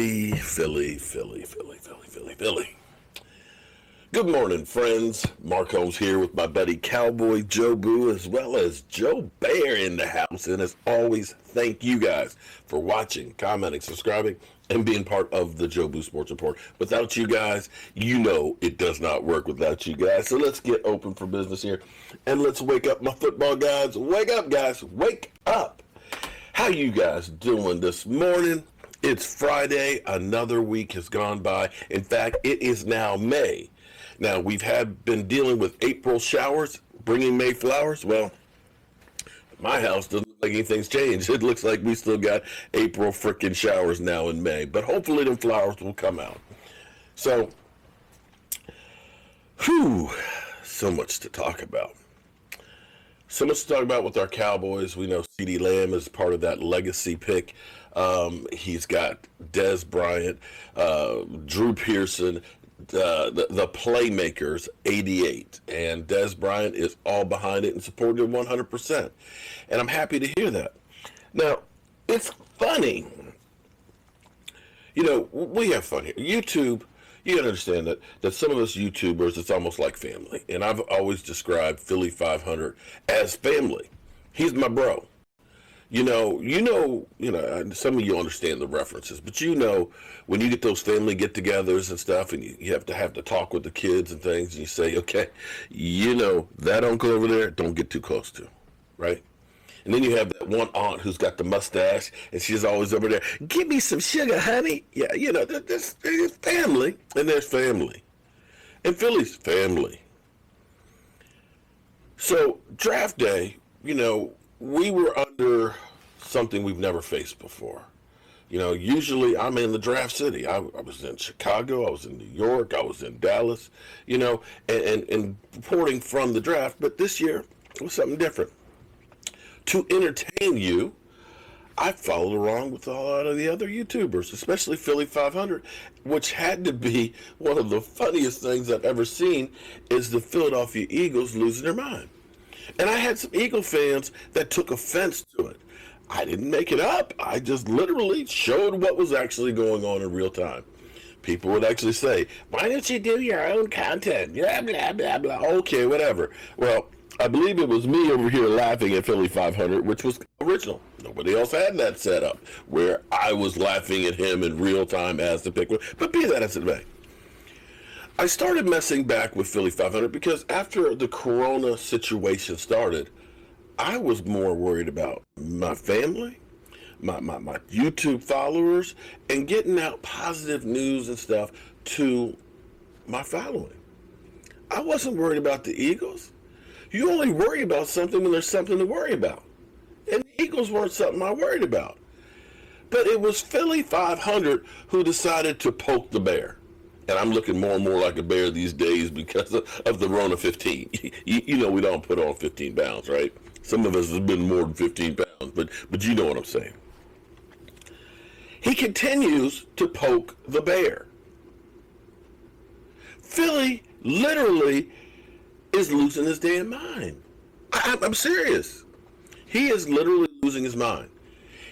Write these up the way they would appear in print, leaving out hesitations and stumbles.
Philly, Philly, Philly, Philly, Philly, Philly, Philly. Good morning, friends. Mark Holmes here with my buddy Cowboy Joe Boo, as well as Joe Bear in the house. And as always, thank you guys for watching, commenting, subscribing, and being part of the Joe Boo Sports Report. Without you guys, you know it does not work without you guys. So let's get open for business here, and let's wake up my football guys. Wake up, guys. Wake up. How you guys doing this morning? It's Friday. Another week has gone by. In fact, it is now May. Now, we've been dealing with April showers, bringing May flowers. Well, my house doesn't look like anything's changed. It looks like we still got April frickin' showers now in May. But hopefully them flowers will come out. So, so much to talk about. So much to talk about with our Cowboys. We know CeeDee Lamb is part of that legacy pick. He's got Dez Bryant, Drew Pearson, the playmakers, 88. And Dez Bryant is all behind it and supported it 100%. And I'm happy to hear that. Now, it's funny. You know, we have fun here. YouTube, you gotta understand that some of us YouTubers, it's almost like family. And I've always described Philly 500 as family. He's my bro. You know, some of you understand the references, but you know, when you get those family get-togethers and stuff, and you have to talk with the kids and things, and you say, okay, you know, that uncle over there, don't get too close to, right? And then you have that one aunt who's got the mustache, and she's always over there, give me some sugar, honey. Yeah, you know, there's family, and there's family. And Philly's family. So, draft day, you know, we were under something we've never faced before. You know, usually I'm in the draft city. I was in Chicago, I was in New York, I was in Dallas, you know, and reporting from the draft. But this year it was something different. To entertain you, I followed along with a lot of the other YouTubers, especially Philly 500, which had to be one of the funniest things I've ever seen, is the Philadelphia Eagles losing their mind. And I had some Eagle fans that took offense to it. I didn't make it up. I just literally showed what was actually going on in real time. People would actually say, why don't you do your own content? Blah, blah, blah, blah. Okay, whatever. Well, I believe it was me over here laughing at Philly 500, which was original. Nobody else had that set up, where I was laughing at him in real time as the pick. But be that as it may. I started messing back with Philly 500 because after the Corona situation started, I was more worried about my family, my YouTube followers, and getting out positive news and stuff to my following. I wasn't worried about the Eagles. You only worry about something when there's something to worry about. And the Eagles weren't something I worried about. But it was Philly 500 who decided to poke the bear. And I'm looking more and more like a bear these days because of the Rona 15. You know we don't put on 15 pounds, right? Some of us have been more than 15 pounds, but you know what I'm saying. He continues to poke the bear. Philly literally is losing his damn mind. I'm serious. He is literally losing his mind.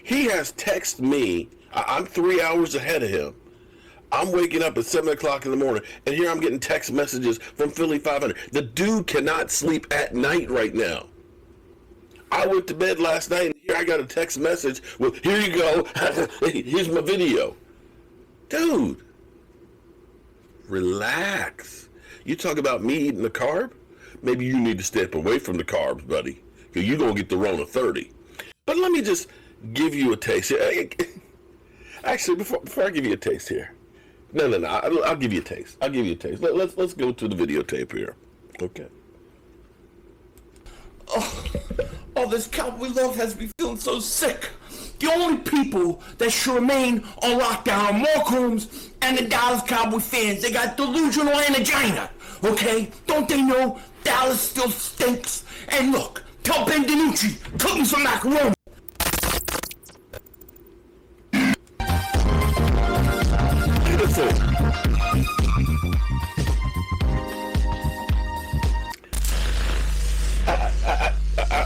He has texted me. I'm 3 hours ahead of him. I'm waking up at 7 o'clock in the morning, and here I'm getting text messages from Philly 500. The dude cannot sleep at night right now. I went to bed last night, and here I got a text message with, here you go, here's my video. Dude, relax. You talk about me eating a carb? Maybe you need to step away from the carbs, buddy, because you're going to get the Rona 30. But let me just give you a taste here. Actually, before I give you a taste here, No. I'll give you a taste. Let's go to the videotape here. Okay. Oh, this Cowboy love has me feeling so sick. The only people that should remain on lockdown are Mark Holmes and the Dallas Cowboy fans. They got delusional angina, okay? Don't they know Dallas still stinks? And look, tell Ben DiNucci, cook me some macaroni.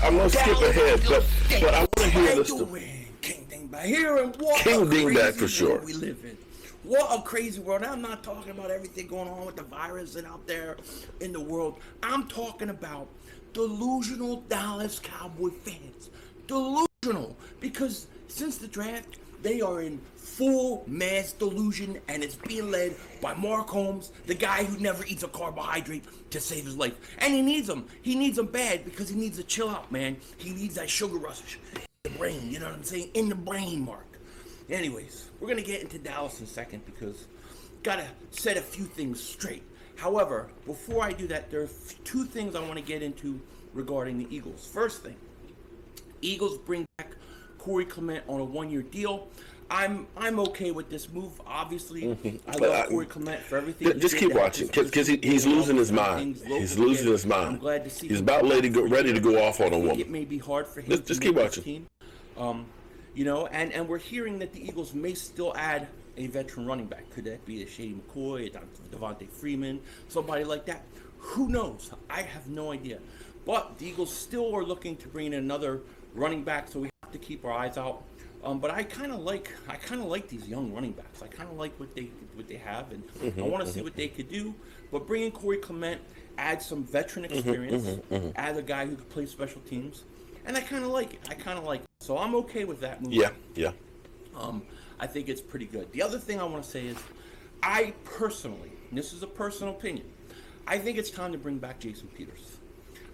I'm gonna skip ahead, but I want to hear this. King Dingbat here and what King Dingbat for sure. We live in. What a crazy world. I'm not talking about everything going on with the virus and out there in the world. I'm talking about delusional Dallas Cowboy fans. Delusional. Because since the draft, they are in full mass delusion, and it's being led by Mark Holmes, the guy who never eats a carbohydrate to save his life. And he needs them. He needs them bad because he needs to chill out, man. He needs that sugar rush in the brain, you know what I'm saying? In the brain, Mark. Anyways, we're going to get into Dallas in a second because got to set a few things straight. However, before I do that, there are two things I want to get into regarding the Eagles. First thing, Eagles bring back Corey Clement on a one-year deal. I'm okay with this move. Obviously, I love Corey Clement for everything. Just keep watching, because he's losing his mind. He's losing his mind. I'm glad to see. He's about ready to go off on a woman. It may be hard for him. Just keep watching. Team. You know, and we're hearing that the Eagles may still add a veteran running back. Could that be a Shady McCoy, a Devontae Freeman, somebody like that? Who knows? I have no idea. But the Eagles still are looking to bring in another running back, so we have to keep our eyes out. But I kind of like these young running backs. I kind of like what they have, and I want to see what they could do. But bringing Corey Clement, add some veteran experience, add a guy who could play special teams, and I kind of like it. So I'm okay with that move. Yeah. I think it's pretty good. The other thing I want to say is, I personally, and this is a personal opinion, I think it's time to bring back Jason Peters.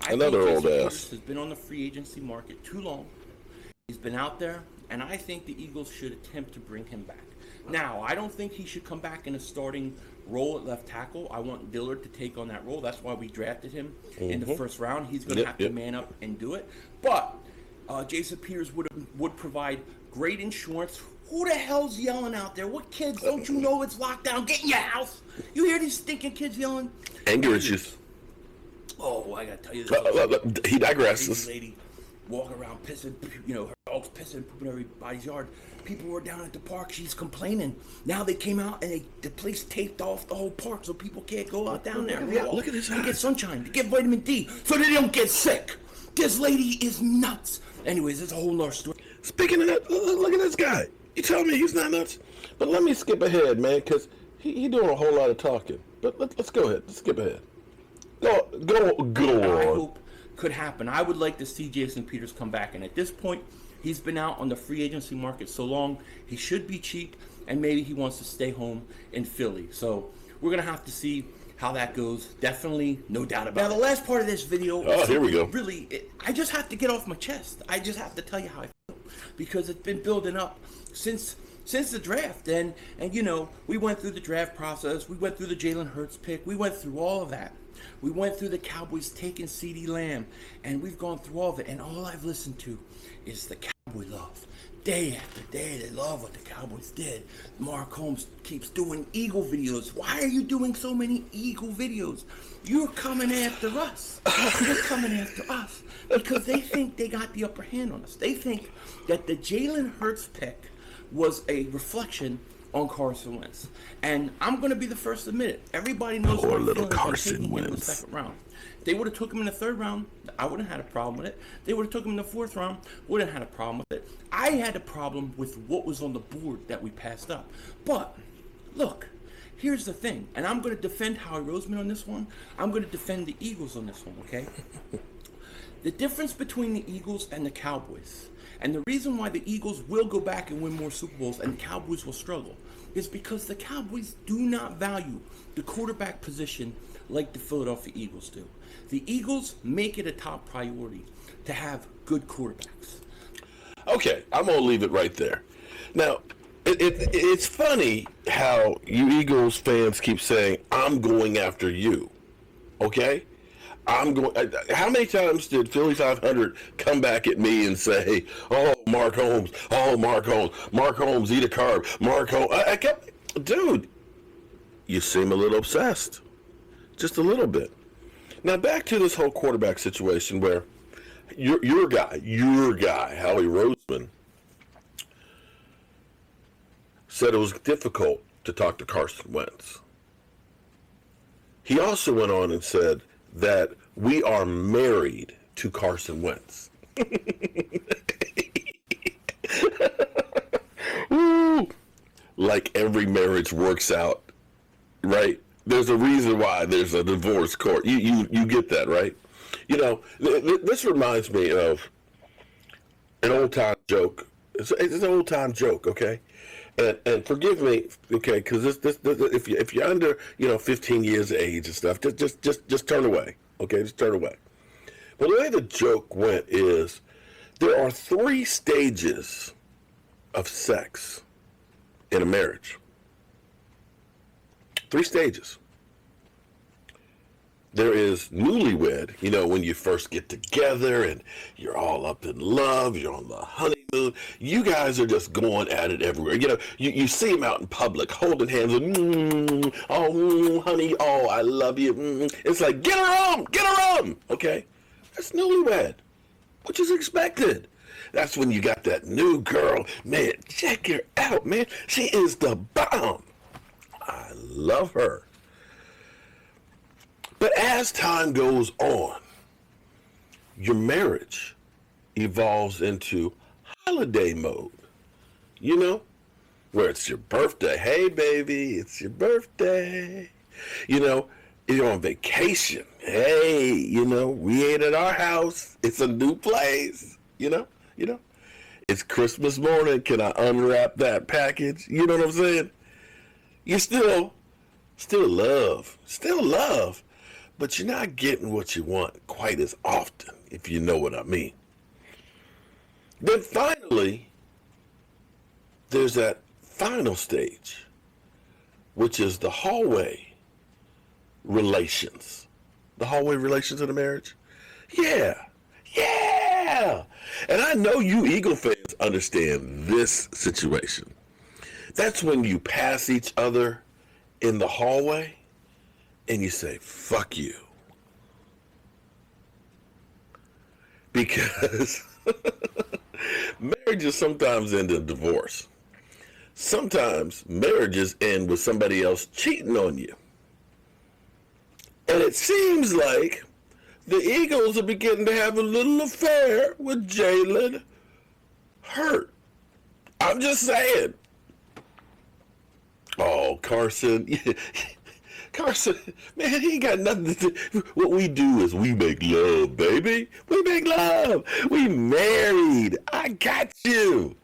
Another old ass. Peters has been on the free agency market too long. He's been out there, and I think the Eagles should attempt to bring him back. Now, I don't think he should come back in a starting role at left tackle. I want Dillard to take on that role. That's why we drafted him in the first round. He's going to have to man up and do it. But Jason Peters would provide great insurance. Who the hell's yelling out there? What kids? Don't you know it's lockdown? Get in your house. You hear these stinking kids yelling? Anger issues. Oh, I got to tell you this. He digresses. This lady walking around pissing, her dog's pissing, pooping everybody's yard. People were down at the park. She's complaining. Now they came out and the place taped off the whole park so people can't go out down there. Yeah, look at this. To get sunshine, to get vitamin D, so they don't get sick. This lady is nuts. Anyways, it's a whole nother story. Speaking of that, look at this guy. You telling me he's not nuts? But let me skip ahead, man, because he doing a whole lot of talking. But let's go ahead. Let's skip ahead. Go on. I hope could happen. I would like to see Jason Peters come back, and at this point, he's been out on the free agency market so long, he should be cheap, and maybe he wants to stay home in Philly. So we're going to have to see how that goes. Definitely, no doubt about it. Now, the last part of this video, here we go. Really, I just have to get off my chest. I just have to tell you how I feel, because it's been building up since the draft. And we went through the draft process. We went through the Jalin Hurts pick. We went through all of that. We went through the Cowboys taking CeeDee Lamb, and we've gone through all of it. And all I've listened to is the Cowboy love. Day after day, they love what the Cowboys did. Mark Holmes keeps doing Eagle videos. Why are you doing so many Eagle videos? You're coming after us. You're coming after us because they think they got the upper hand on us. They think that the Jalin Hurts pick was a reflection on Carson Wentz. And I'm going to be the first to admit it. Everybody knows Poor what I'm little feeling Carson taking him in the Wentz. second round. If they would have took him in the third round, I wouldn't have had a problem with it. If they would have took him in the fourth round, wouldn't have had a problem with it. I had a problem with what was on the board that we passed up. But, look, here's the thing. And I'm going to defend Howie Roseman on this one. I'm going to defend the Eagles on this one, okay? The difference between the Eagles and the Cowboys, and the reason why the Eagles will go back and win more Super Bowls and the Cowboys will struggle, is because the Cowboys do not value the quarterback position like the Philadelphia Eagles do. The Eagles make it a top priority to have good quarterbacks. Okay, I'm going to leave it right there. Now, it's funny how you Eagles fans keep saying, I'm going after you. Okay? How many times did Philly 500 come back at me and say, oh, Mark Holmes, eat a carb, Mark Holmes. I kept, dude, you seem a little obsessed. Just a little bit. Now, back to this whole quarterback situation where your guy, Howie Roseman, said it was difficult to talk to Carson Wentz. He also went on and said that we are married to Carson Wentz. Woo! like every marriage works out, right? There's a reason why there's a divorce court. You get that, right? You know, this reminds me of an old time joke. It's an old time joke, okay? And forgive me, okay, because this if you're under 15 years of age and stuff, just turn away, okay? Just turn away. But the way the joke went is there are 3 stages of sex in a marriage. 3 stages. There is newlywed, when you first get together and you're all up in love, you're on the honeymoon. You guys are just going at it everywhere. You see them out in public holding hands and, honey, oh, I love you. It's like, get her on, okay? That's newlywed, which is expected. That's when you got that new girl. Man, check her out, man. She is the bomb. I love her. But as time goes on, your marriage evolves into holiday mode, where it's your birthday. Hey, baby, it's your birthday. You're on vacation. Hey, we ain't at our house. It's a new place, It's Christmas morning. Can I unwrap that package? You know what I'm saying? You still love. But you're not getting what you want quite as often, if you know what I mean. Then finally, there's that final stage, which is the hallway relations. The hallway relations in a marriage? Yeah. And I know you Eagle fans understand this situation. That's when you pass each other in the hallway and you say, fuck you. Because marriages sometimes end in divorce. Sometimes marriages end with somebody else cheating on you. And it seems like the Eagles are beginning to have a little affair with Jalin Hurts. I'm just saying. Oh, Carson. Carson, man, he ain't got nothing to do. What we do is we make love, baby. We make love. We married. I got you.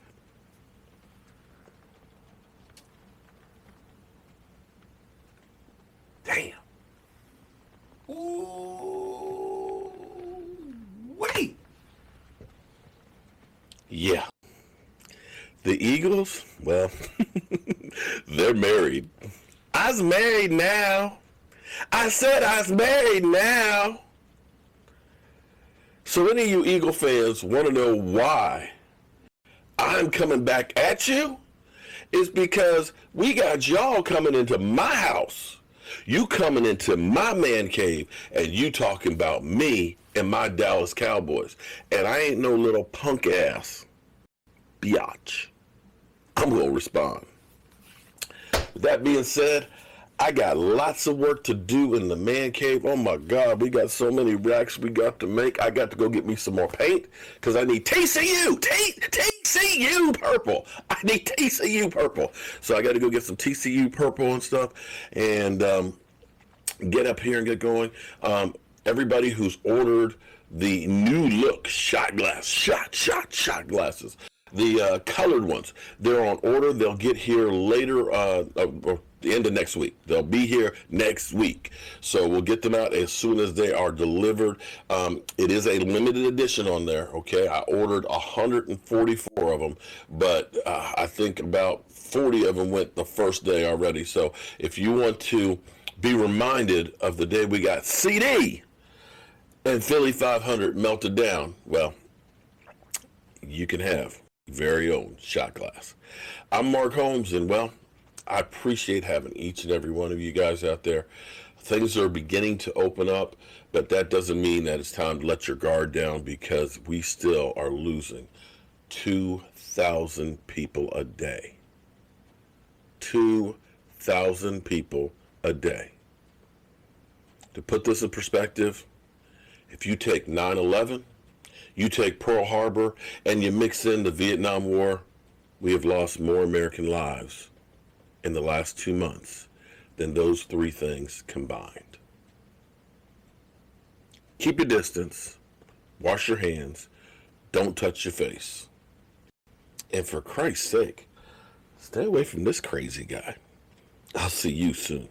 Damn. Ooh, wait. Yeah. The Eagles, well, they're married. I's married now. I said I's married now. So any of you Eagle fans want to know why I'm coming back at you? It's because we got y'all coming into my house. You coming into my man cave and you talking about me and my Dallas Cowboys. And I ain't no little punk ass biatch. I'm going to respond. With that being said, I got lots of work to do in the man cave. Oh my God, we got so many racks we got to make. I got to go get me some more paint because I need TCU purple. I need TCU purple. So I got to go get some TCU purple and stuff and get up here and get going. Everybody who's ordered the new look shot glasses. The colored ones, they're on order. They'll get here later, or the end of next week. They'll be here next week. So we'll get them out as soon as they are delivered. It is a limited edition on there, okay? I ordered 144 of them, but I think about 40 of them went the first day already. So if you want to be reminded of the day we got CD and Philly 500 melted down, well, you can have very own shot glass. I'm Mark Holmes, and well, I appreciate having each and every one of you guys out there. Things are beginning to open up, but that doesn't mean that it's time to let your guard down because we still are losing 2,000 people a day. 2,000 people a day. To put this in perspective, if you take 9/11, you take Pearl Harbor, and you mix in the Vietnam War, we have lost more American lives in the last 2 months than those three things combined. Keep your distance, wash your hands, don't touch your face. And for Christ's sake, stay away from this crazy guy. I'll see you soon.